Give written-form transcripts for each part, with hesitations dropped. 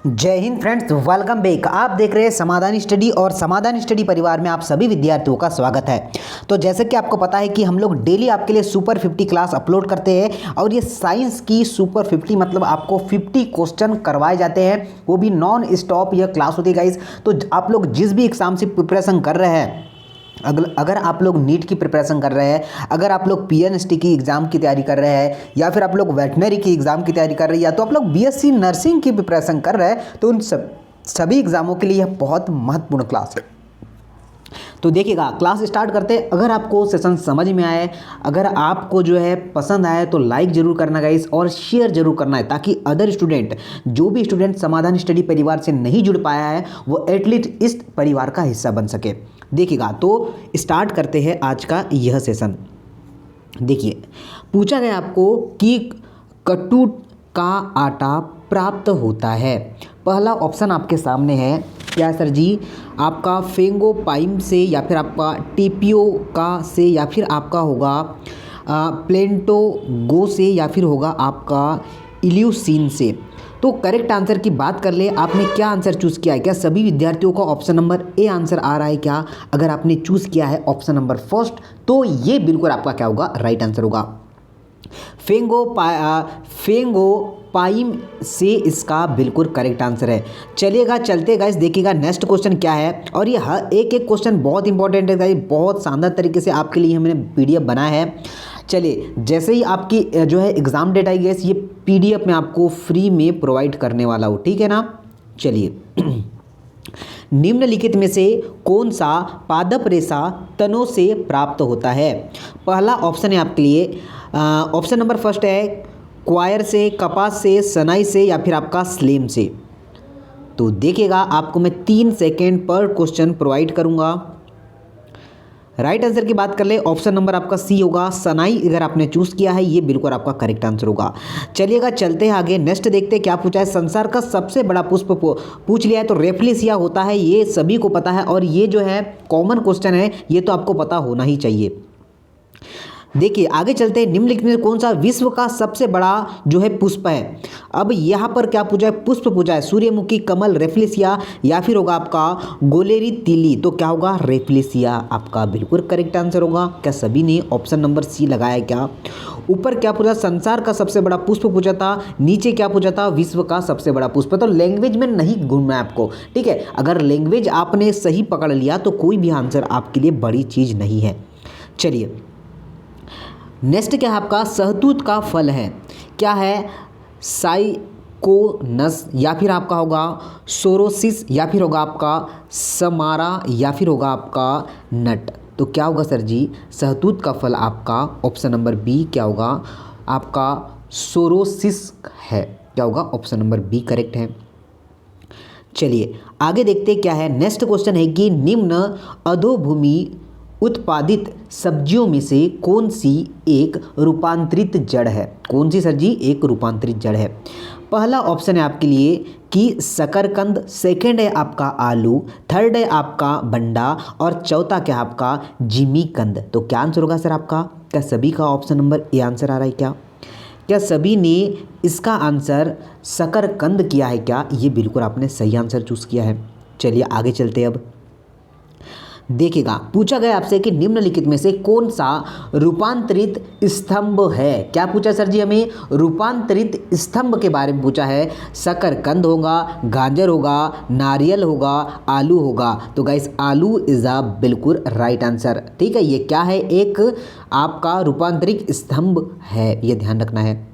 जय Hind friends, welcome back. आप देख रहे हैं समाधान स्टडी और समाधान स्टडी परिवार में आप सभी विद्यार्थियों का स्वागत है। तो जैसे कि आपको पता है कि हम लोग डेली आपके लिए सुपर 50 क्लास अपलोड करते हैं और ये साइंस की सुपर 50 मतलब आपको 50 क्वेश्चन करवाए जाते हैं, वो भी नॉन स्टॉप यह क्लास होती है गाइस। तो आप लोग जिस भी एग्जाम से प्रिपरेशन कर रहे हैं, अगर आप लोग नीट की प्रिपरेशन कर रहे हैं, अगर आप लोग पीएनएसटी की एग्ज़ाम की तैयारी कर रहे हैं, या फिर आप लोग वेटनरी की एग्ज़ाम की तैयारी कर रहे हैं, या तो आप लोग बीएससी नर्सिंग की प्रिपरेशन कर रहे हैं, तो उन सभी एग्ज़ामों के लिए यह बहुत महत्वपूर्ण क्लास है। तो देखिएगा, क्लास स्टार्ट करते हैं। अगर आपको सेशन समझ में आए, अगर आपको जो है पसंद आए तो लाइक जरूर करना गाइस और शेयर जरूर करना है, ताकि अदर स्टूडेंट, जो भी स्टूडेंट समाधान स्टडी परिवार से नहीं जुड़ पाया है, वो एटलीस्ट इस परिवार का हिस्सा बन सके। देखिएगा, तो स्टार्ट करते हैं आज का यह सेशन। देखिए, पूछा गया आपको कि कट्टू का आटा प्राप्त होता है। पहला ऑप्शन आपके सामने है, क्या सर जी? आपका फेंगोपाइम से, या फिर आपका टेपियोका से, या फिर आपका होगा प्लेंटोगो से, या फिर होगा आपका इल्यूसिन से। तो करेक्ट आंसर की बात कर ले, आपने क्या आंसर चूज़ किया है? क्या सभी विद्यार्थियों का ऑप्शन नंबर ए आंसर आ रहा है क्या? अगर आपने चूज़ किया है ऑप्शन नंबर फर्स्ट, तो ये बिल्कुल आपका क्या होगा? राइट आंसर होगा। फेंगोपाइम से इसका बिल्कुल करेक्ट आंसर है। चलिएगा, चलते गाइस, देखिएगा नेक्स्ट क्वेश्चन क्या है। और ये हर एक क्वेश्चन बहुत इंपॉर्टेंट है गाइस, बहुत शानदार तरीके से आपके लिए हमने पीडीएफ बनाया है। चलिए, जैसे ही आपकी जो है एग्ज़ाम डेट आई गैस, ये पीडीएफ में आपको फ्री में प्रोवाइड करने वाला हूँ, ठीक है ना? चलिए निम्नलिखित में से कौन सा पादप रेशा तनों से प्राप्त होता है? पहला ऑप्शन है आपके लिए, ऑप्शन नंबर फर्स्ट है क्वायर से, कपास से, सनाई से, या फिर आपका स्लेम से। तो देखिएगा, आपको मैं 3 सेकेंड पर क्वेश्चन प्रोवाइड करूंगा। राइट आंसर की बात कर ले, ऑप्शन नंबर आपका सी होगा, सनाई। अगर आपने चूज किया है, ये बिल्कुल आपका करेक्ट आंसर होगा। चलिएगा, चलते हैं आगे, नेक्स्ट देखते हैं क्या पूछा है। संसार का सबसे बड़ा पुष्प पूछ लिया है, तो रेफ्लिसिया होता है, ये सभी को पता है, और ये जो है कॉमन क्वेश्चन है, ये तो आपको पता होना ही चाहिए। देखिए, आगे चलते हैं। निम्नलिखित में कौन सा विश्व का सबसे बड़ा जो है पुष्प है? अब यहाँ पर क्या पूछा है? पुष्प पूछा है, सूर्यमुखी, कमल, रेफ्लिसिया, या फिर होगा आपका गोलेरी तिली। तो क्या होगा? रेफ्लिसिया आपका बिल्कुल करेक्ट आंसर होगा। क्या सभी ने ऑप्शन नंबर सी लगाया क्या? ऊपर क्या पूछा? संसार का सबसे बड़ा पुष्प पूछा था, नीचे क्या पूछा था? विश्व का सबसे बड़ा पुष्प। तो लैंग्वेज में नहीं घूमना है आपको, ठीक है? अगर लैंग्वेज आपने सही पकड़ लिया तो कोई भी आंसर आपके लिए बड़ी चीज़ नहीं है। चलिए, नेक्स्ट क्या है आपका? सहतूत का फल है, क्या है? साइकोनस, या फिर आपका होगा सोरोसिस, या फिर होगा आपका समारा, या फिर होगा आपका नट। तो क्या होगा सर जी? सहतूत का फल आपका ऑप्शन नंबर बी क्या होगा? आपका सोरोसिस है। क्या होगा? ऑप्शन नंबर बी करेक्ट है। चलिए, आगे देखते क्या है। नेक्स्ट क्वेश्चन है कि निम्न अधोभूमि उत्पादित सब्जियों में से कौन सी एक रूपांतरित जड़ है? कौन सी सर जी एक रूपांतरित जड़ है? पहला ऑप्शन है आपके लिए कि शकरकंद, सेकंड है आपका आलू, थर्ड है आपका बंडा, और चौथा क्या है आपका? जिमीकंद। तो क्या आंसर होगा सर आपका? क्या सभी का ऑप्शन नंबर ए आंसर आ रहा है क्या? क्या सभी ने इसका आंसर शकरकंद किया है क्या? ये बिल्कुल आपने सही आंसर चूज किया है। चलिए, आगे चलते हैं। अब देखिएगा, पूछा गया आपसे कि निम्नलिखित में से कौन सा रूपांतरित स्तंभ है? क्या पूछा सर जी? हमें रूपांतरित स्तंभ के बारे में पूछा है। शकरकंद होगा, गाजर होगा, नारियल होगा, आलू होगा। तो गाइस, आलू इज अ बिल्कुल राइट आंसर, ठीक है? ये क्या है? एक आपका रूपांतरित स्तंभ है, ये ध्यान रखना है।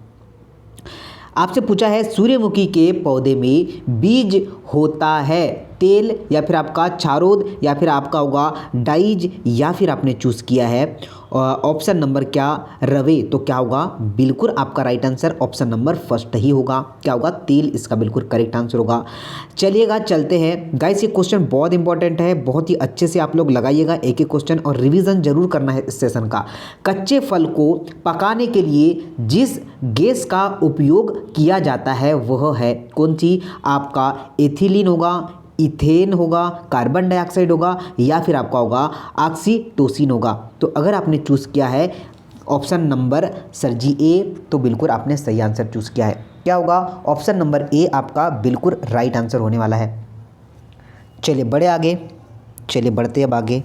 आपसे पूछा है सूर्यमुखी के पौधे में बीज होता है तेल, या फिर आपका चारोद, या फिर आपका होगा डाइज, या फिर आपने चूज किया है ऑप्शन नंबर क्या? रवे। तो क्या होगा? बिल्कुल आपका right answer option number first ही होगा। क्या होगा? तेल इसका बिल्कुल करेक्ट आंसर होगा। चलिएगा, चलते हैं गाइस, ये क्वेश्चन बहुत इंपॉर्टेंट है, बहुत ही अच्छे से आप लोग लगाइएगा एक एक क्वेश्चन, और रिवीजन जरूर करना है इस सेशन का। कच्चे फल को पकाने के लिए जिस गैस का उपयोग किया जाता है वह है कौन सी? आपका एथिलीन होगा, इथेन होगा, कार्बन डाइऑक्साइड होगा, या फिर आपका होगा ऑक्सीटोसिन होगा। तो अगर आपने चूज़ किया है ऑप्शन नंबर सर जी ए, तो बिल्कुल आपने सही आंसर चूज़ किया है। क्या होगा? ऑप्शन नंबर ए आपका बिल्कुल राइट आंसर होने वाला है। चलिए बढ़े आगे, चलिए बढ़ते अब आगे।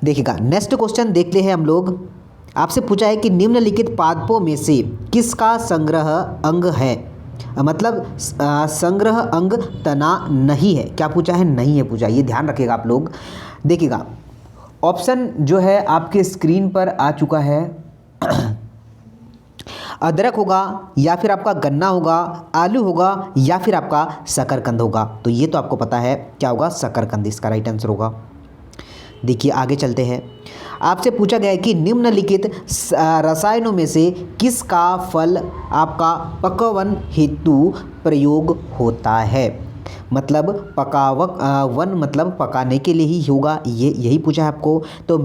देखिएगा नेक्स्ट क्वेश्चन देख ले हैं हम लोग। आपसे पूछा है कि निम्नलिखित पादपों में से किसका संग्रह अंग है, मतलब संग्रह अंग तना नहीं है। क्या पूछा है? नहीं है पूछा, ये ध्यान रखिएगा आप लोग। देखिएगा ऑप्शन जो है आपके स्क्रीन पर आ चुका है। अदरक होगा या फिर आपका गन्ना होगा, आलू होगा या फिर आपका शकरकंद होगा। तो ये तो आपको पता है क्या होगा? शकरकंद इसका राइट आंसर होगा। देखिए आगे चलते हैं। आपसे पूछा गया है कि निम्नलिखित रसायनों में से किसका फल आपका पकवन हेतु प्रयोग होता है, मतलब पकावक वन मतलब पकाने के लिए ही होगा, ये यही पूछा है आपको। तो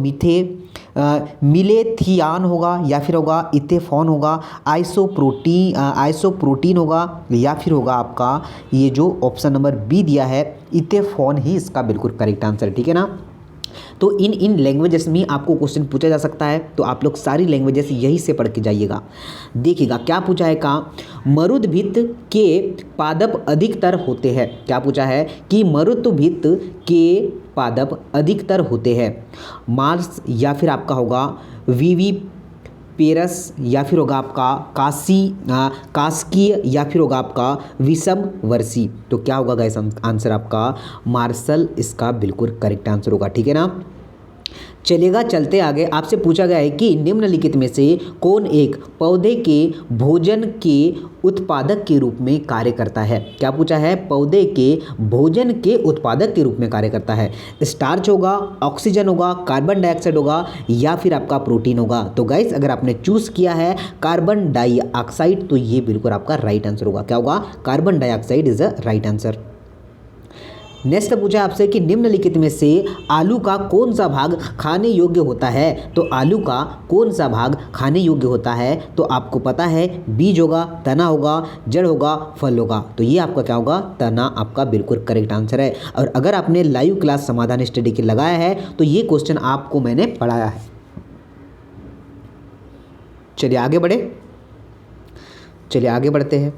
मिलेथियान होगा या फिर होगा इथेफॉन होगा, आइसोप्रोटीन होगा या फिर होगा आपका ये जो ऑप्शन नंबर बी दिया है इथेफॉन ही इसका बिल्कुल करेक्ट आंसर है। ठीक है ना? तो इन लैंग्वेजेस में आपको क्वेश्चन पूछा जा सकता है, तो आप लोग सारी लैंग्वेजेस यही से पढ़ के जाइएगा। देखिएगा क्या पूछा है, मरुद्भित के पादप अधिकतर होते हैं। क्या पूछा है कि मरुद्भित के पादप अधिकतर होते हैं, मार्स या फिर आपका होगा वीवी पेरस या फिर होगा आपका कास्कीय या फिर होगा आपका विषम वर्षी। तो क्या होगा गाइस आंसर आपका मार्शल इसका बिल्कुल करेक्ट आंसर होगा। ठीक है ना? चलेगा चलते आगे। आपसे पूछा गया है कि निम्नलिखित में से कौन एक पौधे के भोजन के उत्पादक के रूप में कार्य करता है। क्या पूछा है? पौधे के भोजन के उत्पादक के रूप में कार्य करता है। स्टार्च होगा, ऑक्सीजन होगा, कार्बन डाइऑक्साइड होगा या फिर आपका प्रोटीन होगा। तो गाइस अगर आपने चूज किया है कार्बन डाइऑक्साइड तो ये बिल्कुल आपका राइट आंसर होगा। क्या होगा? Carbon dioxide is a right answer. Next पूछा आपसे कि निम्नलिखित में से आलू का कौन सा भाग खाने योग्य होता है। तो आलू का कौन सा भाग खाने योग्य होता है? तो आपको पता है बीज होगा, तना होगा, जड़ होगा, फल होगा। तो ये आपका क्या होगा? तना आपका बिल्कुल करेक्ट आंसर है। और अगर आपने लाइव क्लास समाधान स्टडी के लगाया है तो ये क्वेश्चन आपको मैंने पढ़ाया है। चलिए आगे बढ़े, चलिए आगे बढ़ते हैं।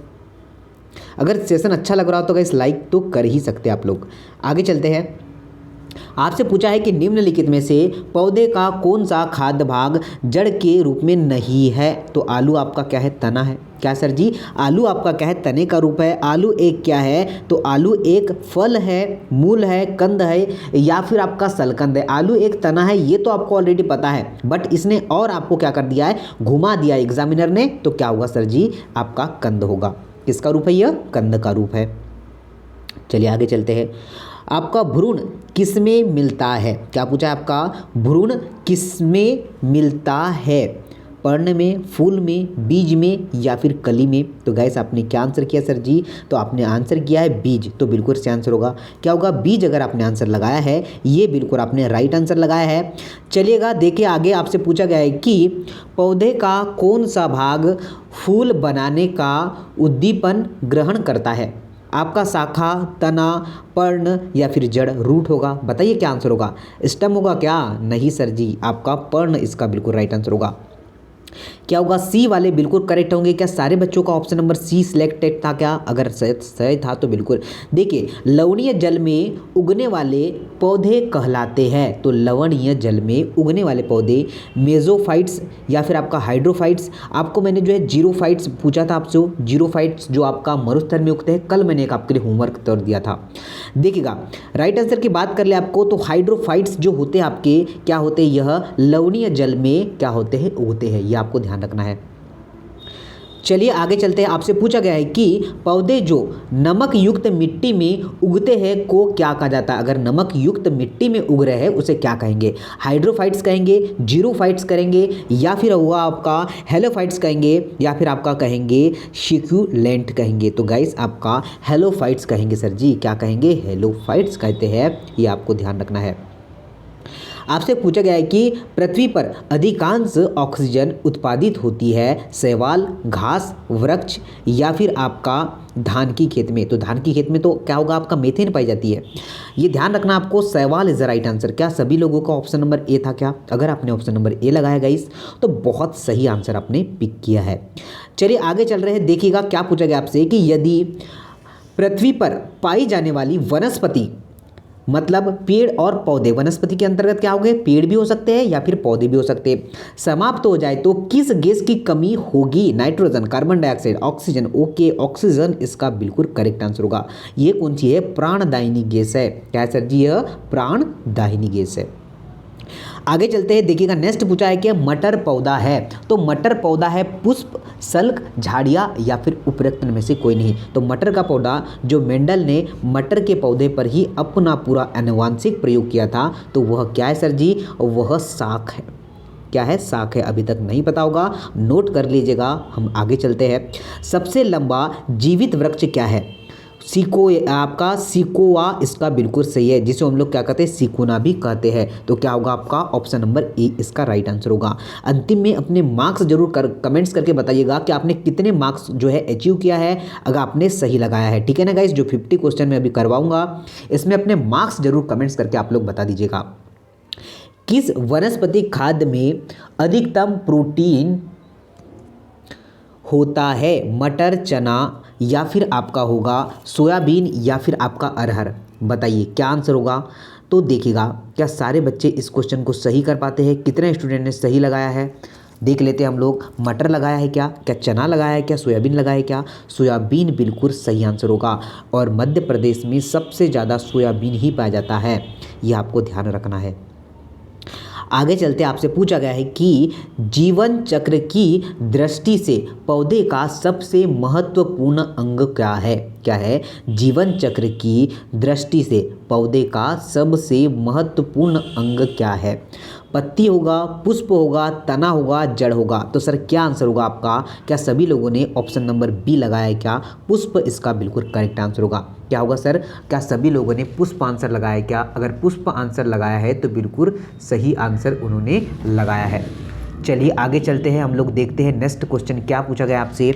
अगर सेशन अच्छा लग रहा हो तो गाइस लाइक तो कर ही सकते हैं आप लोग। आगे चलते हैं। आपसे पूछा है कि निम्नलिखित में से पौधे का कौन सा खाद्य भाग जड़ के रूप में नहीं है। तो आलू आपका क्या है? तना है। क्या सर जी? आलू आपका क्या है? तने का रूप है। आलू एक क्या है? तो आलू एक फल है, मूल है, कंद है या फिर आपका सलकंद है। आलू एक तना है ये तो आपको ऑलरेडी पता है, बट इसने और आपको क्या कर दिया है? घुमा दिया एग्जामिनर ने। तो क्या होगा सर जी? आपका कंद होगा। किसका रूप है? यह कंद का रूप है। चलिए आगे चलते हैं। आपका भ्रूण किसमें मिलता है। क्या पूछा है आपका? भ्रूण किसमें मिलता है? पर्ण में, फूल में, बीज में या फिर कली में। तो गाइस आपने क्या आंसर किया सर जी? तो आपने आंसर किया है बीज, तो बिल्कुल से आंसर होगा। क्या होगा? बीज अगर आपने आंसर लगाया है ये बिल्कुल आपने राइट आंसर लगाया है। चलिएगा देखिए आगे आपसे पूछा गया है कि पौधे का कौन सा भाग फूल बनाने का उद्दीपन ग्रहण करता है। आपका शाखा, तना, पर्ण या फिर जड़, रूट होगा। बताइए क्या आंसर होगा? स्टेम होगा क्या? नहीं सर जी, आपका पर्ण इसका बिल्कुल राइट आंसर होगा। क्या होगा? सी वाले बिल्कुल करेक्ट होंगे। क्या सारे बच्चों का ऑप्शन नंबर सी सिलेक्टेड था क्या? अगर सही था तो बिल्कुल। देखिए लवणीय जल में उगने वाले पौधे कहलाते हैं। तो लवणीय जल में उगने वाले पौधे मेसोफाइट्स या फिर आपका हाइड्रोफाइट्स। आपको मैंने जो है जीरोफाइट्स पूछा था आपसे, जीरोफाइट्स जो आपका मरुस्थल में उगते हैं, कल मैंने एक आपके लिए होमवर्क कर दिया था। देखिएगा राइट आंसर की बात कर ले आपको तो हाइड्रोफाइट्स जो होते हैं आपके क्या होते हैं? यह लवणीय जल में क्या होते हैं? उगते हैं। ये आपको ध्यान रखना है। चलिए आगे चलते हैं। आपसे पूछा गया है कि पौधे जो नमक युक्त मिट्टी में उगते हैं को क्या कहा जाता है। अगर नमक युक्त मिट्टी में उग रहे हैं उसे क्या कहेंगे? हाइड्रोफाइट्स कहेंगे, जीरोफाइट्स करेंगे या फिर हुआ आपका हेलोफाइट्स कहेंगे या फिर आपका कहेंगे सिक्यूलेंट कहेंगे। तो गाइस आपका हेलोफाइट्स कहेंगे सर जी। क्या कहेंगे? हेलोफाइट्स कहते हैं। ये आपको ध्यान रखना है। आपसे पूछा गया है कि पृथ्वी पर अधिकांश ऑक्सीजन उत्पादित होती है शैवाल, घास, वृक्ष या फिर आपका धान की खेत में। तो धान की खेत में तो क्या होगा, आपका मीथेन पाई जाती है। ये ध्यान रखना आपको, शैवाल इज द राइट आंसर। क्या सभी लोगों का ऑप्शन नंबर ए था क्या? अगर आपने ऑप्शन नंबर ए लगाया गाइस तो बहुत सही आंसर आपने पिक किया है। चलिए आगे चल रहे हैं, देखिएगा क्या पूछा गया आपसे कि यदि पृथ्वी पर पाई जाने वाली वनस्पति, मतलब पेड़ और पौधे, वनस्पति के अंतर्गत क्या हो गए, पेड़ भी हो सकते हैं या फिर पौधे भी हो सकते हैं, समाप्त हो जाए तो किस गैस की कमी होगी? Nitrogen, carbon dioxide, oxygen. Okay, oxygen इसका बिल्कुल करेक्ट आंसर होगा। ये कौन सी है? प्राणदायिनी गैस है। क्या है सर जी? यह प्राणदायिनी गैस है। आगे चलते हैं, देखिएगा नेक्स्ट पूछा है कि मटर पौधा है, तो मटर पौधा है पुष्प, सल्क, झाड़ियाँ या फिर उपरोक्त में से कोई नहीं। तो मटर का पौधा जो मेंडल ने मटर के पौधे पर ही अपना पूरा आनुवांशिक प्रयोग किया था, तो वह क्या है सर जी? वह शाक है। क्या है? शाक है। अभी तक नहीं पता होगा, नोट कर लीजिएगा। हम आगे चलते हैं, सबसे लंबा जीवित वृक्ष क्या है? आपका सिकोआ इसका बिल्कुल सही है, जिसे हम लोग क्या कहते हैं, सिकोना भी कहते हैं। तो क्या होगा आपका ऑप्शन नंबर ए इसका राइट आंसर होगा। अंतिम में अपने मार्क्स जरूर कमेंट्स करके बताइएगा कि आपने कितने मार्क्स जो है अचीव किया है, अगर आपने सही लगाया है। ठीक है ना गाइस, जो 50 क्वेश्चन मैं अभी करवाऊंगा इसमें अपने मार्क्स जरूर कमेंट्स करके आप लोग बता दीजिएगा। किस वनस्पति खाद्य में अधिकतम प्रोटीन होता है? मटर, चना या फिर आपका होगा सोयाबीन या फिर आपका अरहर? बताइए क्या आंसर होगा। तो देखिएगा क्या सारे बच्चे इस क्वेश्चन को सही कर पाते हैं, कितने स्टूडेंट ने सही लगाया है देख लेते हैं हम लोग। मटर लगाया है क्या? क्या चना लगाया है क्या? सोयाबीन लगाया है क्या? सोयाबीन बिल्कुल सही आंसर होगा। और मध्य प्रदेश में सबसे ज़्यादा सोयाबीन ही पाया जाता है, ये आपको ध्यान रखना है। आगे चलते आपसे पूछा गया है कि जीवन चक्र की दृष्टि से पौधे का सबसे महत्वपूर्ण अंग क्या है? क्या है? जीवन चक्र की दृष्टि से पौधे का सबसे महत्वपूर्ण अंग क्या है? पत्ती होगा, पुष्प होगा, तना होगा, जड़ होगा? तो सर क्या आंसर होगा आपका? क्या सभी लोगों ने ऑप्शन नंबर बी लगाया है क्या? पुष्प इसका बिल्कुल करेक्ट आंसर होगा। क्या होगा सर? क्या सभी लोगों ने पुष्प आंसर लगाया है क्या? अगर पुष्प आंसर लगाया है तो बिल्कुल सही आंसर उन्होंने लगाया है। चलिए आगे चलते हैं, हम लोग देखते हैं नेक्स्ट क्वेश्चन क्या पूछा गया आपसे।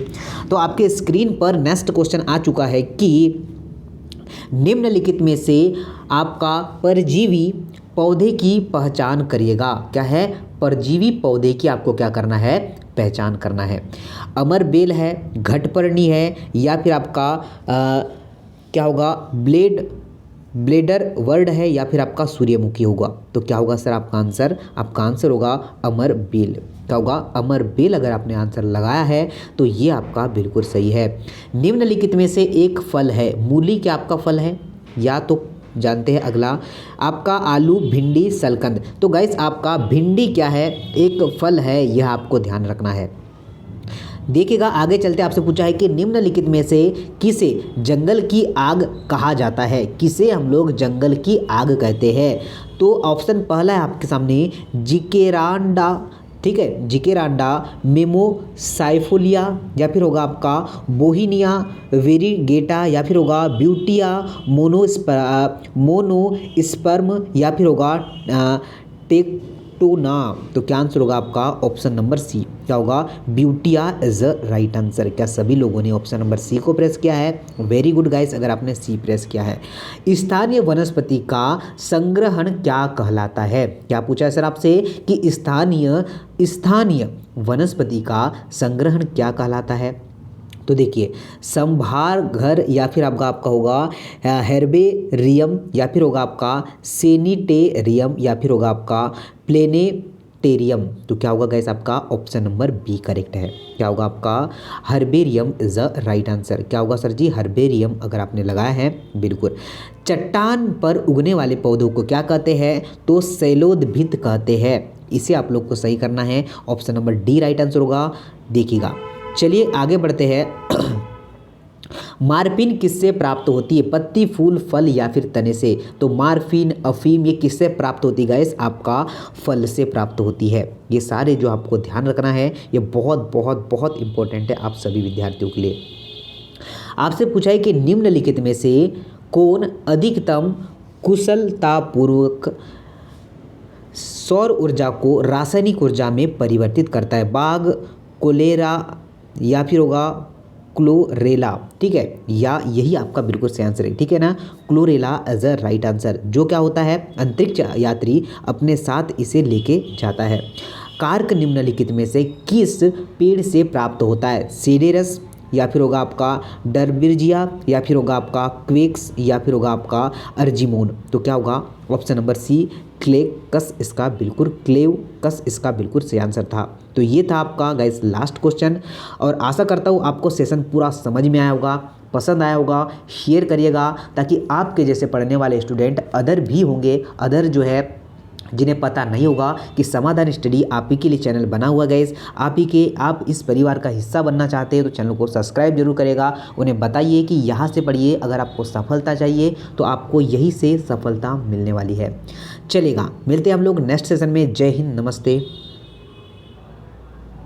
तो आपके स्क्रीन पर नेक्स्ट क्वेश्चन आ चुका है कि निम्नलिखित में से आपका परजीवी पौधे की पहचान करिएगा। क्या है? परजीवी पौधे की आपको क्या करना है? पहचान करना है। अमर बेल है, घटपर्णी है या फिर आपका क्या होगा, ब्लेडर वर्ड है या फिर आपका सूर्यमुखी होगा? तो क्या होगा सर आपका आंसर? आपका आंसर होगा अमर बेल। क्या होगा? अमर बेल। अगर आपने आंसर लगाया है तो ये आपका बिल्कुल सही है। निम्नलिखित में से एक फल है, मूली क्या आपका फल है? या तो जानते हैं अगला आपका आलू, भिंडी, सलकंद। तो गाइस आपका भिंडी क्या है? एक फल है, यह आपको ध्यान रखना है। देखिएगा आगे चलते आपसे पूछा है कि निम्नलिखित में से किसे जंगल की आग कहा जाता है? किसे हम लोग जंगल की आग कहते हैं? तो ऑप्शन पहला है आपके सामने जिकेरांडा, ठीक है, जिकेरांडा, मेमोसाइफोलिया या फिर होगा आपका बोहिनिया वेरीगेटा या फिर होगा ब्यूटिया मोनोस्पर्म या फिर होगा टेक्टोना। तो क्या आंसर होगा आपका? Option number C. क्या होगा? Butea is a right answer. क्या सभी लोगों ने ऑप्शन नंबर सी को प्रेस किया है? वेरी गुड गाइस, अगर आपने सी प्रेस किया है। स्थानीय वनस्पति का संग्रहण क्या कहलाता है? क्या पूछा है सर आपसे कि स्थानीय वनस्पति का संग्रहण क्या कहलाता है? तो देखिए संभार घर या फिर आपका होगा हेर्बेरियम या फिर होगा आपका सेनिटेरियम या फिर होगा आपका प्लेनेटेरियम। तो क्या होगा गाइस आपका? ऑप्शन नंबर बी करेक्ट है। क्या होगा आपका? Herbarium is a right answer. क्या होगा सर जी? हर्बेरियम अगर आपने लगाया है बिल्कुल। चट्टान पर उगने वाले पौधों को क्या कहते हैं? तो शैलोद्भिद कहते हैं। इसे आप लोग को सही करना है, option number D right answer होगा। देखिएगा चलिए आगे बढ़ते हैं। मार्फिन किससे प्राप्त होती है? पत्ती, फूल, फल या फिर तने से? तो मार्फिन, अफीम ये किससे प्राप्त होती है गाइस? आपका फल से प्राप्त होती है। ये सारे जो आपको ध्यान रखना है, ये बहुत बहुत बहुत इंपॉर्टेंट है आप सभी विद्यार्थियों के लिए। आपसे पूछा है कि निम्नलिखित में से कौन अधिकतम कुशलतापूर्वक सौर ऊर्जा को रासायनिक ऊर्जा में परिवर्तित करता है? बाघ, कोलेरा या फिर होगा क्लोरेला, ठीक है, या यही आपका बिल्कुल सही आंसर है, ठीक है ना, Chlorella as a right answer. जो क्या होता है, अंतरिक्ष यात्री अपने साथ इसे लेके जाता है। कार्क निम्नलिखित में से किस पेड़ से प्राप्त होता है? सीडेरस या फिर होगा आपका डरबिरजिया या फिर होगा आपका क्वेक्स या फिर होगा आपका अर्जिमोन। तो क्या होगा ऑप्शन नंबर सी क्लेकस इसका बिल्कुल क्लेवकस इसका बिल्कुल सही आंसर था। तो ये था आपका गाइस लास्ट क्वेश्चन, और आशा करता हूँ आपको सेशन पूरा समझ में आया होगा, पसंद आया होगा। शेयर करिएगा ताकि आपके जैसे पढ़ने वाले स्टूडेंट अदर भी होंगे, अदर जो है जिन्हें पता नहीं होगा कि समाधान स्टडी आप ही के लिए चैनल बना हुआ गाइस, आप इस परिवार का हिस्सा बनना चाहते हैं तो चैनल को सब्सक्राइब जरूर करेगा। उन्हें बताइए कि यहाँ से पढ़िए, अगर आपको सफलता चाहिए तो आपको यहीं से सफलता मिलने वाली है। चलेगा, मिलते हैं हम लोग नेक्स्ट सेशन में। जय हिंद, नमस्ते।